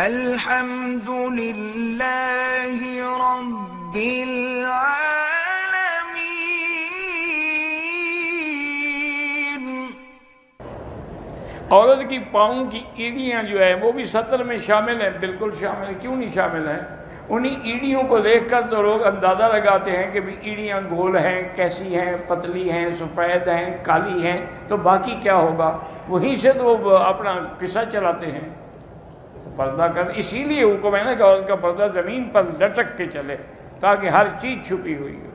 الحمد لله رب العالمين۔ عورت کی پاؤں کی ایڑیاں جو ہے وہ بھی سطر میں شامل ہیں، بالکل شامل ہیں۔ کیوں نہیں شامل ہیں؟ انہی ایڑیوں کو دیکھ کر تو لوگ اندازہ لگاتے ہیں کہ بھی ایڑیاں گول ہیں، کیسی ہیں، پتلی ہیں، سفید ہیں، کالی ہیں، تو باقی کیا ہوگا؟ وہیں سے تو وہ اپنا قصہ چلاتے ہیں۔ تو پردہ کر، اسی لیے حکم ہے نا کہ عورت کا پردہ زمین پر لٹک کے چلے تاکہ ہر چیز چھپی ہوئی ہو۔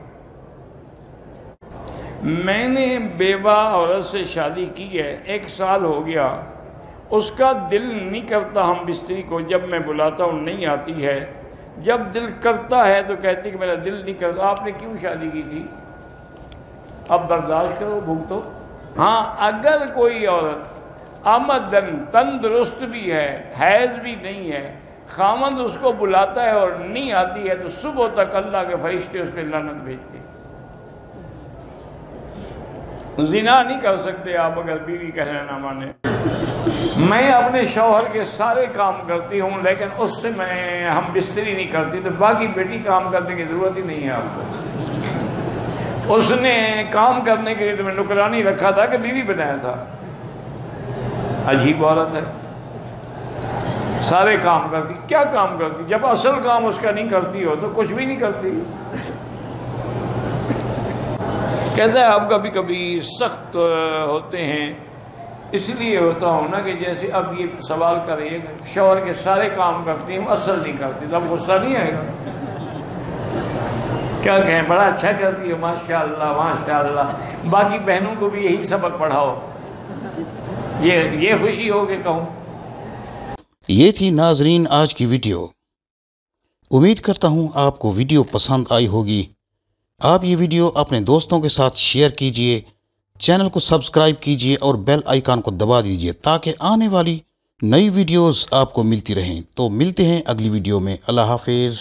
میں نے بیوہ عورت سے شادی کی ہے، 1 سال ہو گیا، اس کا دل نہیں کرتا ہم بستری کو، جب میں بلاتا ہوں نہیں آتی ہے، جب دل کرتا ہے تو کہتی کہ میرا دل نہیں کرتا۔ آپ نے کیوں شادی کی تھی؟ اب برداشت کرو، بھگتو۔ ہاں، اگر کوئی عورت آمدن تندرست بھی ہے، حیض بھی نہیں ہے، خامند اس کو بلاتا ہے اور نہیں آتی ہے، تو صبح تک اللہ کے فرشتے اس پہ لعنت بھیجتے ہیں۔ زنا نہیں کر سکتے آپ اگر بیوی کہنا نہ مانے۔ میں اپنے شوہر کے سارے کام کرتی ہوں، لیکن اس سے ہم بستری نہیں کرتی، تو باقی بیٹی کام کرنے کی ضرورت ہی نہیں ہے آپ کو۔ اس نے کام کرنے کے لیے تمہیں نکرانی رکھا تھا کہ بیوی بنایا تھا؟ عجیب عورت ہے، سارے کام کرتی۔ کیا کام کرتی؟ جب اصل کام اس کا نہیں کرتی ہو تو کچھ بھی نہیں کرتی۔ کہتا ہے آپ کبھی کبھی سخت ہوتے ہیں، اس لیے ہوتا ہوں نا کہ جیسے اب یہ سوال کریں شوہر کے سارے کام کرتی ہوں اصل نہیں کرتی، تو اب غصہ نہیں آئے گا؟ کیا کہیں، بڑا اچھا کرتی ہے، ماشاءاللہ ماشاءاللہ، باقی بہنوں کو بھی یہی سبق پڑھاؤ، یہ خوشی ہو کہ کہوں۔ یہ تھی ناظرین آج کی ویڈیو۔ امید کرتا ہوں آپ کو ویڈیو پسند آئی ہوگی۔ آپ یہ ویڈیو اپنے دوستوں کے ساتھ شیئر کیجئے، چینل کو سبسکرائب کیجئے اور بیل آئیکن کو دبا دیجئے تاکہ آنے والی نئی ویڈیوز آپ کو ملتی رہیں۔ تو ملتے ہیں اگلی ویڈیو میں۔ اللہ حافظ۔